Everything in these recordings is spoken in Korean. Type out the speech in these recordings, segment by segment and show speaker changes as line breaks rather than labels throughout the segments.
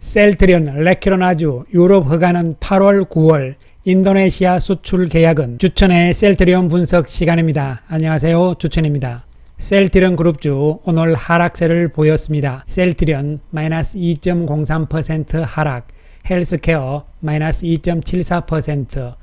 셀트리온, 레키로나주, 유럽 허가는 8월, 9월, 인도네시아 수출 계약은 주천의 셀트리온 분석 시간입니다. 안녕하세요, 주천입니다. 셀트리온 그룹주 오늘 하락세를 보였습니다. 셀트리온 마이너스 2.03% 하락, 헬스케어 마이너스 2.74%,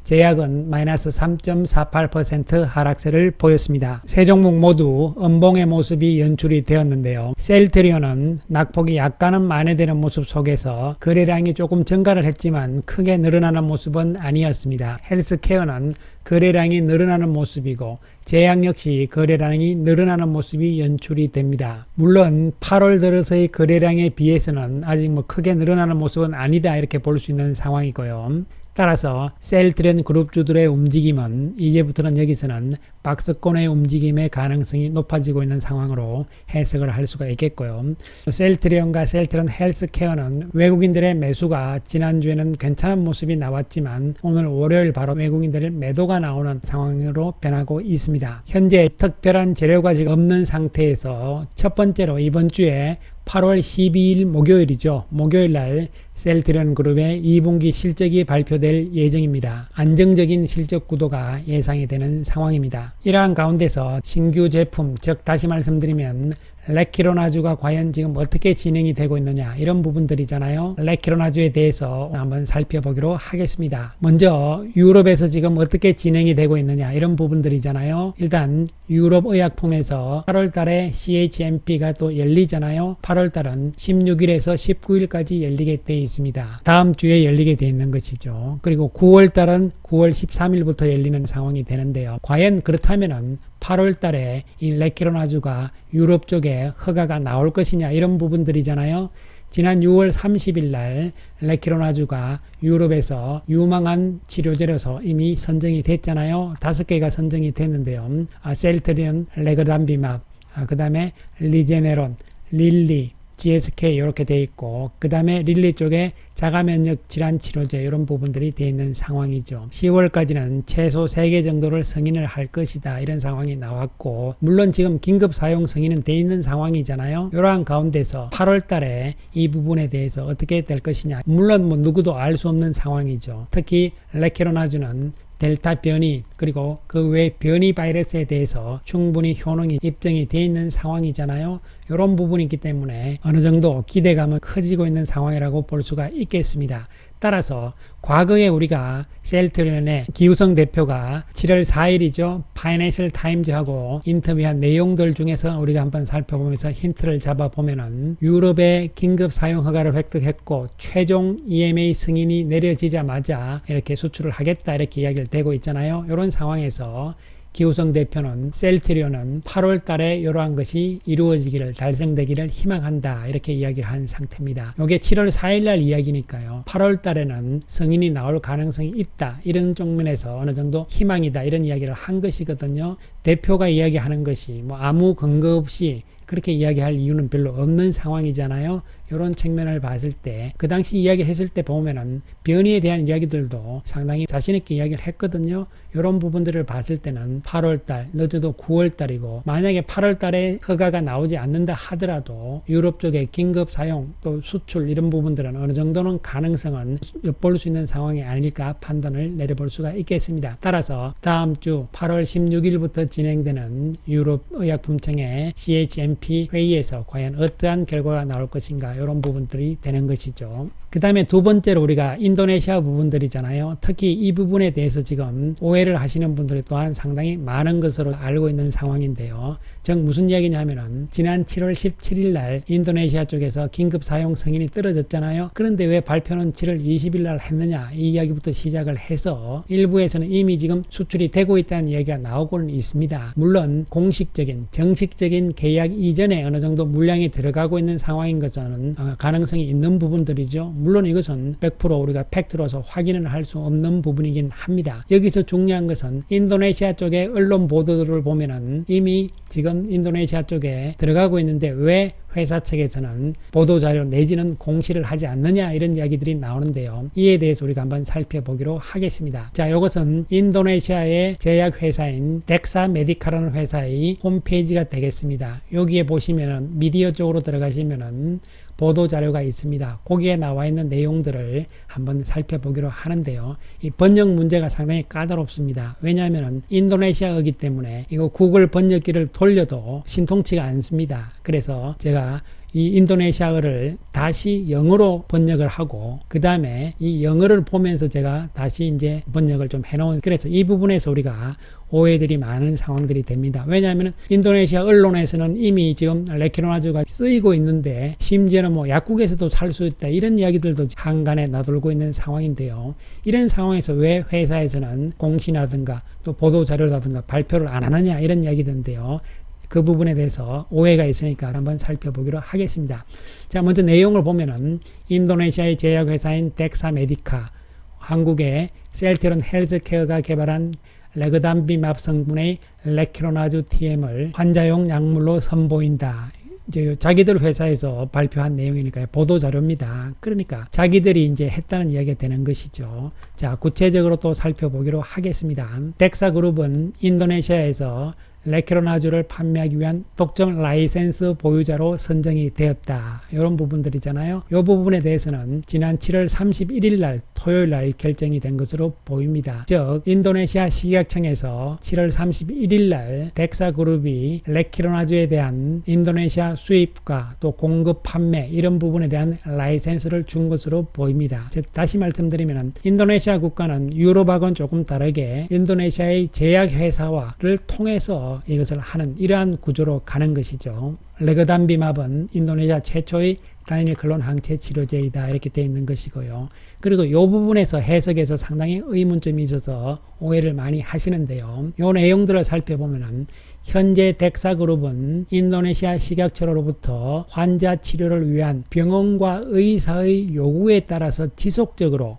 제약은 마이너스 3.48% 하락세를 보였습니다. 세 종목 모두 음봉의 모습이 연출이 되었는데요. 셀트리온은 낙폭이 약간은 만회되는 모습 속에서 거래량이 조금 증가를 했지만 크게 늘어나는 모습은 아니었습니다. 헬스케어는 거래량이 늘어나는 모습이고 제약 역시 거래량이 늘어나는 모습이 연출이 됩니다. 물론 8월 들어서의 거래량에 비해서는 아직 크게 늘어나는 모습은 아니다 이렇게 볼 수 있는 상황이고요. 따라서 셀트리온 그룹주들의 움직임은 이제부터는 여기서는 박스권의 움직임의 가능성이 높아지고 있는 상황으로 해석을 할 수가 있겠고요. 셀트리온과 셀트리온 헬스케어는 외국인들의 매수가 지난주에는 괜찮은 모습이 나왔지만 오늘 월요일 바로 외국인들의 매도가 나오는 상황으로 변하고 있습니다. 현재 특별한 재료가 지금 없는 상태에서 첫 번째로 이번 주에 8월 12일 목요일이죠. 목요일날 셀트리온 그룹의 2분기 실적이 발표될 예정입니다. 안정적인 실적 구도가 예상이 되는 상황입니다. 이러한 가운데서 신규 제품, 즉 다시 말씀드리면 레키로나주가 과연 지금 어떻게 진행이 되고 있느냐 이런 부분들이잖아요. 레키로나주에 대해서 한번 살펴보기로 하겠습니다. 먼저 유럽에서 지금 어떻게 진행이 되고 있느냐 이런 부분들이잖아요. 일단 유럽 의약품에서 8월 달에 CHMP가 또 열리잖아요. 8월 달은 16일에서 19일까지 열리게 되어 있습니다. 다음 주에 열리게 되어 있는 것이죠. 그리고 9월 달은 9월 13일부터 열리는 상황이 되는데요. 과연 그렇다면은 8월 달에 이 레키로나주가 유럽 쪽에 허가가 나올 것이냐 이런 부분들이잖아요. 지난 6월 30일 날 레키로나주가 유럽에서 유망한 치료제로서 이미 선정이 됐잖아요. 5개가 선정이 됐는데요. 셀트리온, 레그담비맙, 그 다음에 리제네론, 릴리, GSK 이렇게 되어 있고 그 다음에 릴리 쪽에 자가면역 질환 치료제 이런 부분들이 되어 있는 상황이죠. 10월까지는 최소 3개 정도를 승인을 할 것이다 이런 상황이 나왔고 물론 지금 긴급 사용 승인은 되어 있는 상황이잖아요. 이러한 가운데서 8월 달에 이 부분에 대해서 어떻게 될 것이냐 물론 누구도 알 수 없는 상황이죠. 특히 레키로나주는 델타 변이 그리고 그 외 변이 바이러스에 대해서 충분히 효능이 입증이 되어 있는 상황이잖아요. 이런 부분이 있기 때문에 어느 정도 기대감은 커지고 있는 상황이라고 볼 수가 있겠습니다. 따라서 과거에 우리가 셀트리온의 기우성 대표가 7월 4일이죠. 파이낸셜 타임즈하고 인터뷰한 내용들 중에서 우리가 한번 살펴보면서 힌트를 잡아보면은 유럽의 긴급 사용 허가를 획득했고 최종 EMA 승인이 내려지자마자 이렇게 수출을 하겠다 이렇게 이야기를 되고 있잖아요. 이런 상황에서 기우성 대표는 셀트리온은 8월 달에 이러한 것이 이루어지기를 달성되기를 희망한다 이렇게 이야기를 한 상태입니다. 이게 7월 4일 날 이야기니까요. 8월 달에는 승인이 나올 가능성이 있다 이런 쪽면에서 어느 정도 희망이다 이런 이야기를 한 것이거든요. 대표가 이야기하는 것이 아무 근거 없이 그렇게 이야기할 이유는 별로 없는 상황이잖아요. 이런 측면을 봤을 때 그 당시 이야기했을 때 보면은 변이에 대한 이야기들도 상당히 자신있게 이야기를 했거든요. 이런 부분들을 봤을 때는 8월달 늦어도 9월달이고 만약에 8월달에 허가가 나오지 않는다 하더라도 유럽 쪽에 긴급 사용 또 수출 이런 부분들은 어느 정도는 가능성은 엿볼 수 있는 상황이 아닐까 판단을 내려볼 수가 있겠습니다. 따라서 다음 주 8월 16일부터 진행되는 유럽 의약품청의 CHMP 회의에서 과연 어떠한 결과가 나올 것인가 이런 부분들이 되는 것이죠. 그 다음에 두 번째로 우리가 인도네시아 부분들이잖아요. 특히 이 부분에 대해서 지금 오해를 하시는 분들이 또한 상당히 많은 것으로 알고 있는 상황인데요. 즉 무슨 이야기냐면은 지난 7월 17일 날 인도네시아 쪽에서 긴급 사용 승인이 떨어졌잖아요. 그런데 왜 발표는 7월 20일 날 했느냐 이 이야기부터 시작을 해서 일부에서는 이미 지금 수출이 되고 있다는 이야기가 나오고는 있습니다. 물론 공식적인 정식적인 계약 이전에 어느 정도 물량이 들어가고 있는 상황인 것은 가능성이 있는 부분들이죠. 물론 이것은 100% 우리가 팩트로서 확인을 할 수 없는 부분이긴 합니다. 여기서 중요한 것은 인도네시아 쪽의 언론 보도들을 보면은 이미 지금 인도네시아 쪽에 들어가고 있는데 왜 회사 측에서는 보도자료 내지는 공시를 하지 않느냐 이런 이야기들이 나오는데요. 이에 대해서 우리가 한번 살펴보기로 하겠습니다. 자, 이것은 인도네시아의 제약회사인 덱사메디카라는 회사의 홈페이지가 되겠습니다. 여기에 보시면은 미디어 쪽으로 들어가시면은 보도자료가 있습니다. 거기에 나와 있는 내용들을 한번 살펴보기로 하는데요. 이 번역 문제가 상당히 까다롭습니다. 왜냐하면 인도네시아어이기 때문에 이거 구글 번역기를 돌려도 신통치가 않습니다. 그래서 제가 이 인도네시아어를 다시 영어로 번역을 하고 그 다음에 이 영어를 보면서 제가 다시 이제 번역을 좀 해놓은, 그래서 이 부분에서 우리가 오해들이 많은 상황들이 됩니다. 왜냐하면 인도네시아 언론에서는 이미 지금 레키노나주가 쓰이고 있는데 심지어는 뭐 약국에서도 살 수 있다 이런 이야기들도 한간에 나돌고 있는 상황인데요. 이런 상황에서 왜 회사에서는 공시라든가 또 보도자료라든가 발표를 안 하느냐 이런 이야기던데요. 그 부분에 대해서 오해가 있으니까 한번 살펴보기로 하겠습니다. 자, 먼저 내용을 보면은 인도네시아의 제약회사인 덱사메디카, 한국의 셀트리온 헬스케어가 개발한 레그담비맙 성분의 레키노나주 TM을 환자용 약물로 선보인다. 이제 자기들 회사에서 발표한 내용이니까요. 보도자료입니다. 그러니까 자기들이 이제 했다는 이야기가 되는 것이죠. 자, 구체적으로 또 살펴보기로 하겠습니다. 덱사그룹은 인도네시아에서 레키노나주를 판매하기 위한 독점 라이센스 보유자로 선정이 되었다. 이런 부분들이잖아요. 이 부분에 대해서는 지난 7월 31일 날 토요일 날 결정이 된 것으로 보입니다. 즉 인도네시아 식약청에서 7월 31일 날 덱사그룹이 레키노나주에 대한 인도네시아 수입과 또 공급 판매 이런 부분에 대한 라이센스를 준 것으로 보입니다. 즉 다시 말씀드리면 인도네시아 국가는 유럽하고는 조금 다르게 인도네시아의 제약회사와를 통해서 이것을 하는 이러한 구조로 가는 것이죠. 레그담비맙은 인도네시아 최초의 단일 클론 항체 치료제이다 이렇게 되어 있는 것이고요. 그리고 이 부분에서 해석에서 상당히 의문점이 있어서 오해를 많이 하시는데요. 이 내용들을 살펴보면은 현재 덱사그룹은 인도네시아 식약처로부터 환자 치료를 위한 병원과 의사의 요구에 따라서 지속적으로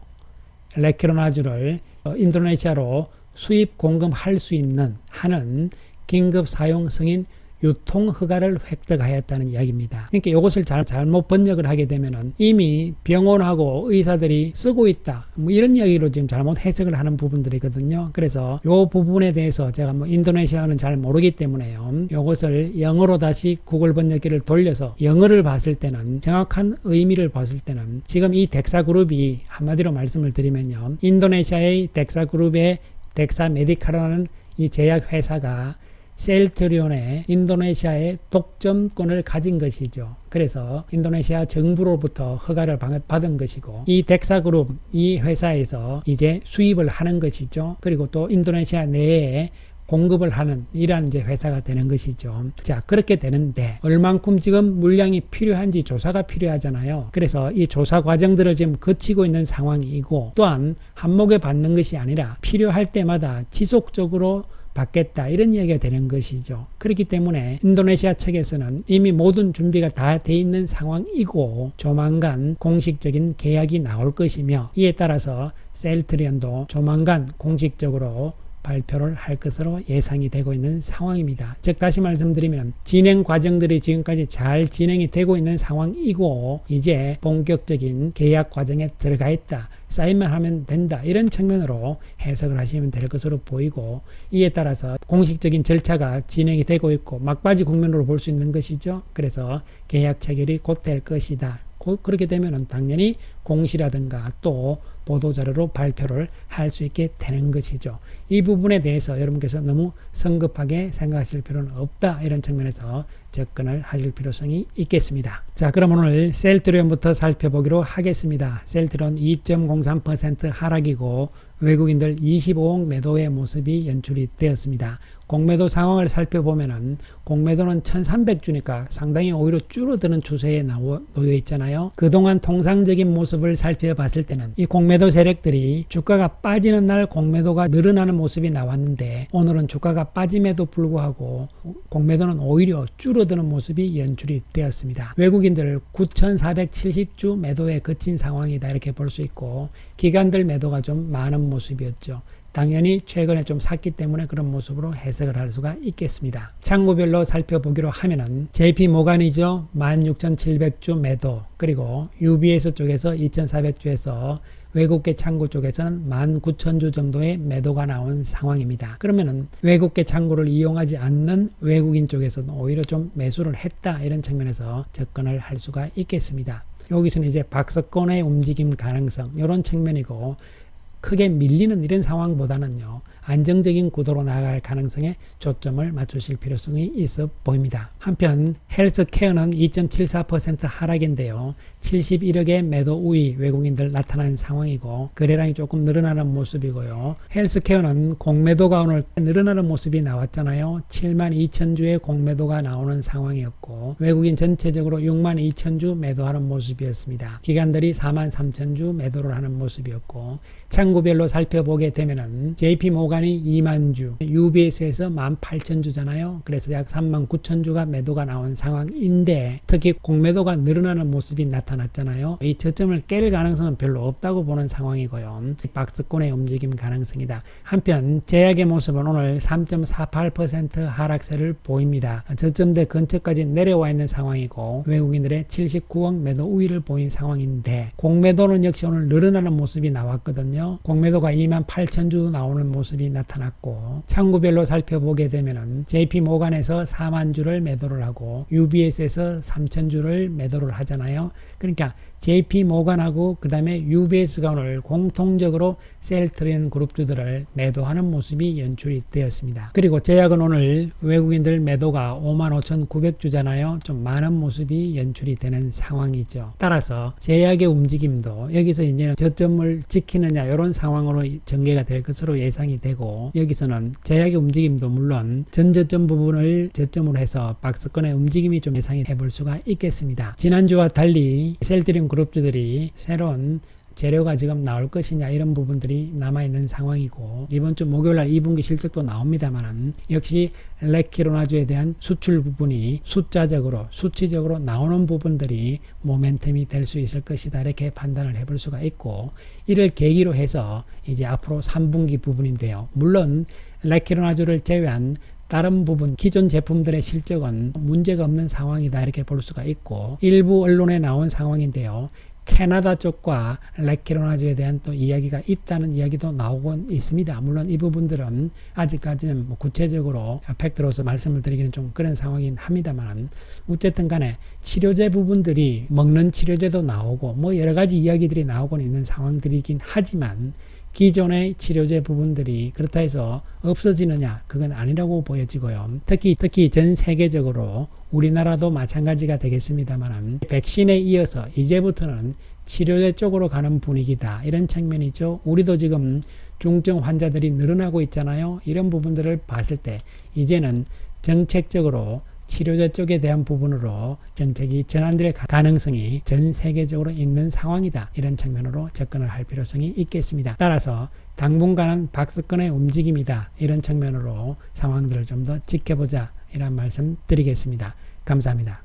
레키노나주를 인도네시아로 수입 공급할 수 있는 하는 긴급 사용 승인 유통 허가를 획득하였다는 이야기입니다. 그러니까 이것을 잘못 번역을 하게 되면은 이미 병원하고 의사들이 쓰고 있다. 뭐 이런 이야기로 지금 잘못 해석을 하는 부분들이거든요. 그래서 이 부분에 대해서 제가 뭐 인도네시아어는 잘 모르기 때문에요. 이것을 영어로 다시 구글 번역기를 돌려서 영어를 봤을 때는 정확한 의미를 봤을 때는 지금 이 덱사그룹이 한마디로 말씀을 드리면요. 인도네시아의 덱사그룹의 덱사메디카라는 이 제약회사가 셀트리온의 인도네시아의 독점권을 가진 것이죠. 그래서 인도네시아 정부로부터 허가를 받은 것이고 이 덱사그룹 이 회사에서 이제 수입을 하는 것이죠. 그리고 또 인도네시아 내에 공급을 하는 이러한 이제 회사가 되는 것이죠. 자, 그렇게 되는데 얼만큼 지금 물량이 필요한지 조사가 필요하잖아요. 그래서 이 조사 과정들을 지금 거치고 있는 상황이고 또한 한목에 받는 것이 아니라 필요할 때마다 지속적으로 받겠다 이런 이야기가 되는 것이죠. 그렇기 때문에 인도네시아 측에서는 이미 모든 준비가 다 돼 있는 상황이고 조만간 공식적인 계약이 나올 것이며 이에 따라서 셀트리온도 조만간 공식적으로 발표를 할 것으로 예상이 되고 있는 상황입니다. 즉 다시 말씀드리면 진행 과정들이 지금까지 잘 진행이 되고 있는 상황이고 이제 본격적인 계약 과정에 들어가 있다. 사인만 하면 된다. 이런 측면으로 해석을 하시면 될 것으로 보이고 이에 따라서 공식적인 절차가 진행이 되고 있고 막바지 국면으로 볼 수 있는 것이죠. 그래서 계약 체결이 곧 될 것이다. 그렇게 되면 당연히 공시라든가 또 보도자료로 발표를 할 수 있게 되는 것이죠. 이 부분에 대해서 여러분께서 너무 성급하게 생각하실 필요는 없다. 이런 측면에서 접근을 하실 필요성이 있겠습니다. 자, 그럼 오늘 셀트리온부터 살펴보기로 하겠습니다. 셀트리온 2.03% 하락이고 외국인들 25억 매도의 모습이 연출이 되었습니다. 공매도 상황을 살펴보면은 공매도는 1300주니까 상당히 오히려 줄어드는 추세에 놓여 있잖아요. 그동안 통상적인 모습을 살펴봤을 때는 이 공매도 세력들이 주가가 빠지는 날 공매도가 늘어나는 모습이 나왔는데 오늘은 주가가 빠짐에도 불구하고 공매도는 오히려 줄어드는 모습이 연출이 되었습니다. 외국인들 9470주 매도에 그친 상황이다 이렇게 볼 수 있고 기관들 매도가 좀 많은 모습이었죠. 당연히 최근에 좀 샀기 때문에 그런 모습으로 해석을 할 수가 있겠습니다. 창구별로 살펴보기로 하면은 JP 모간이죠. 16,700주 매도, 그리고 UBS 쪽에서 2,400주에서 외국계 창구 쪽에서는 19,000주 정도의 매도가 나온 상황입니다. 그러면은 외국계 창구를 이용하지 않는 외국인 쪽에서는 오히려 좀 매수를 했다, 이런 측면에서 접근을 할 수가 있겠습니다. 여기서는 이제 박스권의 움직임 가능성, 이런 측면이고, 크게 밀리는 이런 상황보다는요, 안정적인 구도로 나아갈 가능성에 초점을 맞추실 필요성이 있어 보입니다. 한편 헬스케어는 2.74% 하락인데요. 71억의 매도 우위 외국인들 나타난 상황이고, 거래량이 조금 늘어나는 모습이고요. 헬스케어는 공매도가 오늘 늘어나는 모습이 나왔잖아요. 72,000주의 공매도가 나오는 상황이었고, 외국인 전체적으로 62,000주 매도하는 모습이었습니다. 기관들이 43,000주 매도를 하는 모습이었고, 창구별로 살펴보게 되면은 JP 모간이 2만주, UBS에서 18,000주잖아요. 그래서 약 39,000주가 매도가 나온 상황인데, 특히 공매도가 늘어나는 모습이 나타났잖아요. 이 저점을 깰 가능성은 별로 없다고 보는 상황이고요. 박스권의 움직임 가능성이다. 한편 제약의 모습은 오늘 3.48% 하락세를 보입니다. 저점대 근처까지 내려와 있는 상황이고, 외국인들의 79억 매도 우위를 보인 상황인데, 공매도는 역시 오늘 늘어나는 모습이 나왔거든요. 공매도가 28,000주 나오는 모습이 나타났고, 창구별로 살펴보게 되면은 JP 모간에서 4만 주를 매도를 하고, UBS에서 3,000주를 매도를 하잖아요. 그러니까 JP 모간하고 그 다음에 UBS가 오늘 공통적으로 셀트리온 그룹주들을 매도하는 모습이 연출이 되었습니다. 그리고 제약은 오늘 외국인들 매도가 55,900주잖아요. 좀 많은 모습이 연출이 되는 상황이죠. 따라서 제약의 움직임도 여기서 이제는 저점을 지키느냐, 이런 상황으로 전개가 될 것으로 예상이 되고, 여기서는 제약의 움직임도 물론 전저점 부분을 저점으로 해서 박스권의 움직임이 좀 예상이 해볼 수가 있겠습니다. 지난주와 달리 셀트리온 그룹주들이 새로운 재료가 지금 나올 것이냐, 이런 부분들이 남아있는 상황이고, 이번 주 목요일날 2분기 실적도 나옵니다만, 역시 레키로나주에 대한 수출 부분이 숫자적으로 수치적으로 나오는 부분들이 모멘텀이 될 수 있을 것이다, 이렇게 판단을 해볼 수가 있고, 이를 계기로 해서 이제 앞으로 3분기 부분인데요. 물론 레키로나주를 제외한 다른 부분 기존 제품들의 실적은 문제가 없는 상황이다, 이렇게 볼 수가 있고, 일부 언론에 나온 상황인데요. 캐나다 쪽과 레키로나주에 대한 또 이야기가 있다는 이야기도 나오고 있습니다. 물론 이 부분들은 아직까지는 구체적으로 팩트로서 말씀을 드리기는 좀 그런 상황이긴 합니다만, 어쨌든 간에 치료제 부분들이 먹는 치료제도 나오고 뭐 여러 가지 이야기들이 나오고 있는 상황들이긴 하지만, 기존의 치료제 부분들이 그렇다 해서 없어지느냐, 그건 아니라고 보여지고요. 특히 전 세계적으로 우리나라도 마찬가지가 되겠습니다만, 백신에 이어서 이제부터는 치료제 쪽으로 가는 분위기다, 이런 측면이죠. 우리도 지금 중증 환자들이 늘어나고 있잖아요. 이런 부분들을 봤을 때 이제는 정책적으로 치료제 쪽에 대한 부분으로 정책이 전환될 가능성이 전 세계적으로 있는 상황이다, 이런 측면으로 접근을 할 필요성이 있겠습니다. 따라서 당분간은 박스권의 움직임이다, 이런 측면으로 상황들을 좀 더 지켜보자, 이런 말씀 드리겠습니다. 감사합니다.